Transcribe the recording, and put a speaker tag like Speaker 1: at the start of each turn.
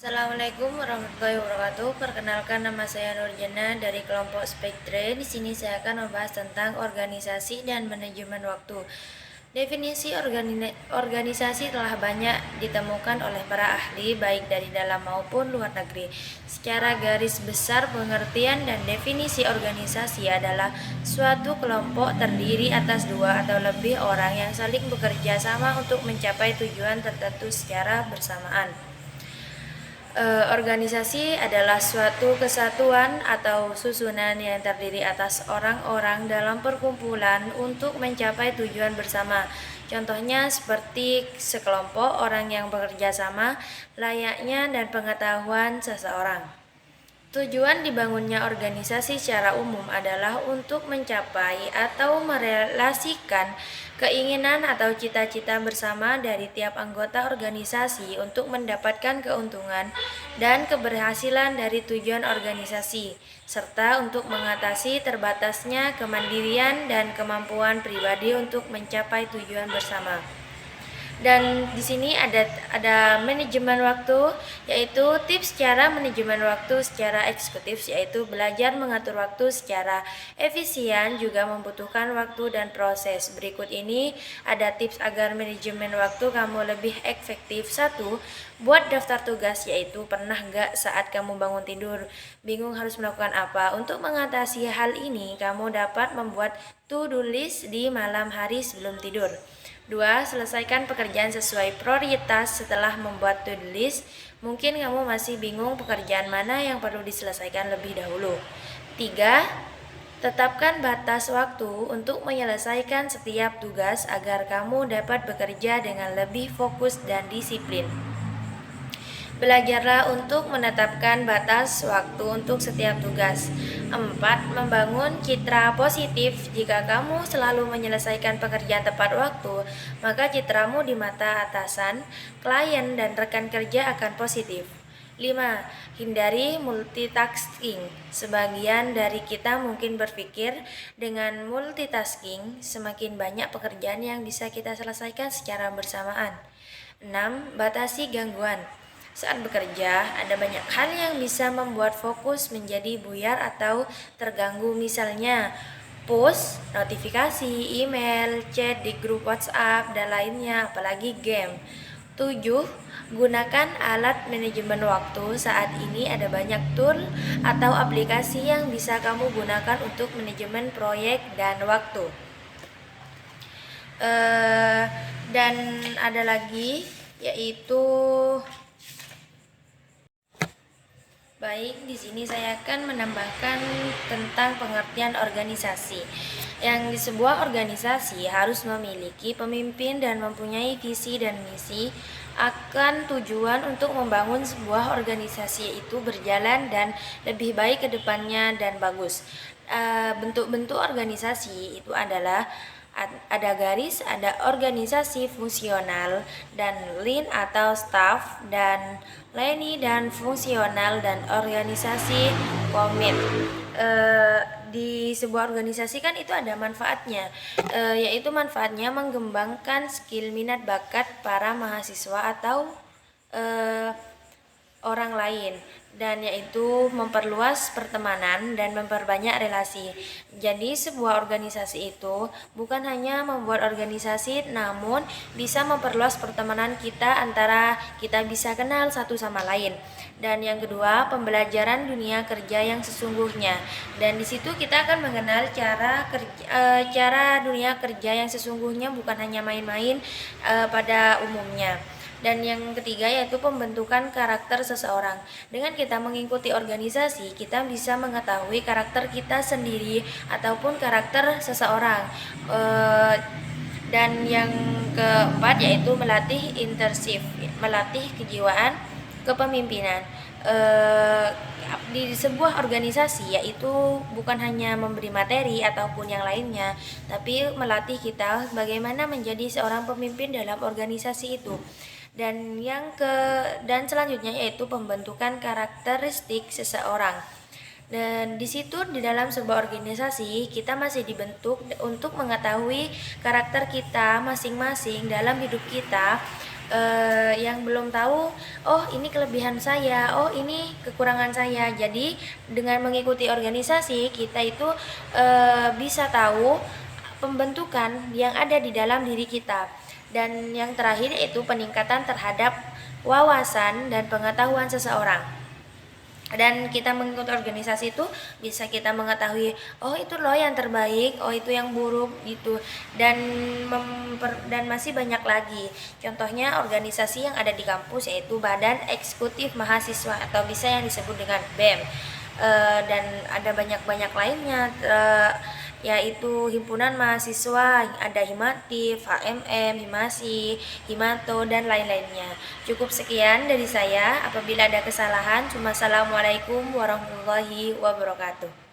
Speaker 1: Assalamualaikum warahmatullahi wabarakatuh. Perkenalkan, nama saya Nurjana dari kelompok Spektre. Di sini saya akan membahas tentang organisasi dan manajemen waktu. Definisi organisasi telah banyak ditemukan oleh para ahli baik dari dalam maupun luar negeri. Secara garis besar, pengertian dan definisi organisasi adalah suatu kelompok terdiri atas dua atau lebih orang yang saling bekerja sama untuk mencapai tujuan tertentu secara bersamaan. Organisasi adalah suatu kesatuan atau susunan yang terdiri atas orang-orang dalam perkumpulan untuk mencapai tujuan bersama. Contohnya seperti sekelompok orang yang bekerja sama, layaknya dan pengetahuan seseorang. Tujuan dibangunnya organisasi secara umum adalah untuk mencapai atau merelasikan keinginan atau cita-cita bersama dari tiap anggota organisasi untuk mendapatkan keuntungan dan keberhasilan dari tujuan organisasi, serta untuk mengatasi terbatasnya kemandirian dan kemampuan pribadi untuk mencapai tujuan bersama. Dan di sini ada manajemen waktu, yaitu tips cara manajemen waktu secara eksekutif, yaitu belajar mengatur waktu secara efisien juga membutuhkan waktu dan proses. Berikut ini ada tips agar manajemen waktu kamu lebih efektif. 1. Buat daftar tugas, yaitu pernah gak saat kamu bangun tidur bingung harus melakukan apa? Untuk mengatasi hal ini, kamu dapat membuat to-do list di malam hari sebelum tidur. 2. Selesaikan pekerjaan sesuai prioritas. Setelah membuat to-do list, mungkin kamu masih bingung pekerjaan mana yang perlu diselesaikan lebih dahulu. 3. Tetapkan batas waktu untuk menyelesaikan setiap tugas agar kamu dapat bekerja dengan lebih fokus dan disiplin. Belajarlah untuk menetapkan batas waktu untuk setiap tugas. 4. Membangun citra positif. Jika kamu selalu menyelesaikan pekerjaan tepat waktu, maka citramu di mata atasan, klien, dan rekan kerja akan positif. 5. Hindari multitasking. Sebagian dari kita mungkin berpikir dengan multitasking semakin banyak pekerjaan yang bisa kita selesaikan secara bersamaan. 6. Batasi gangguan. Saat bekerja, ada banyak hal yang bisa membuat fokus menjadi buyar atau terganggu, misalnya post, notifikasi, email, chat di grup WhatsApp, dan lainnya, apalagi game. 7. Gunakan alat manajemen waktu. Saat ini ada banyak tool atau aplikasi yang bisa kamu gunakan untuk manajemen proyek dan waktu. Dan ada lagi, yaitu baik, di sini saya akan menambahkan tentang pengertian organisasi. Yang di sebuah organisasi harus memiliki pemimpin dan mempunyai visi dan misi akan tujuan untuk membangun sebuah organisasi, yaitu berjalan dan lebih baik ke depannya dan bagus. Bentuk-bentuk organisasi itu adalah ada garis, ada organisasi fungsional dan lean atau staff, dan leni dan fungsional, dan organisasi komit. Di sebuah organisasi kan itu ada manfaatnya, yaitu manfaatnya mengembangkan skill, minat, bakat para mahasiswa atau orang lain, dan yaitu memperluas pertemanan dan memperbanyak relasi. Jadi sebuah organisasi itu bukan hanya membuat organisasi, namun bisa memperluas pertemanan kita, antara kita bisa kenal satu sama lain. Dan yang kedua, pembelajaran dunia kerja yang sesungguhnya. Dan di situ kita akan mengenal cara dunia kerja yang sesungguhnya, bukan hanya main-main pada umumnya. Dan yang ketiga, yaitu pembentukan karakter seseorang. Dengan kita mengikuti organisasi, kita bisa mengetahui karakter kita sendiri ataupun karakter seseorang. Dan yang keempat, yaitu melatih internship, melatih kejiwaan kepemimpinan. Di sebuah organisasi, yaitu bukan hanya memberi materi ataupun yang lainnya, tapi melatih kita bagaimana menjadi seorang pemimpin dalam organisasi itu. Dan dan selanjutnya, yaitu pembentukan karakteristik seseorang. Dan di situ, di dalam sebuah organisasi, kita masih dibentuk untuk mengetahui karakter kita masing-masing dalam hidup kita, yang belum tahu, oh ini kelebihan saya, oh ini kekurangan saya. Jadi dengan mengikuti organisasi kita itu bisa tahu pembentukan yang ada di dalam diri kita. Dan yang terakhir itu peningkatan terhadap wawasan dan pengetahuan seseorang. Dan kita mengikuti organisasi itu bisa kita mengetahui, oh itu loh yang terbaik, oh itu yang buruk gitu. Dan masih banyak lagi. Contohnya organisasi yang ada di kampus yaitu Badan Eksekutif Mahasiswa atau bisa yang disebut dengan BEM. Dan ada banyak lainnya, yaitu himpunan mahasiswa, ada Himatif, HMM, Himasi, Himanto, dan lain-lainnya. Cukup sekian dari saya. Apabila ada kesalahan, assalamualaikum warahmatullahi wabarakatuh.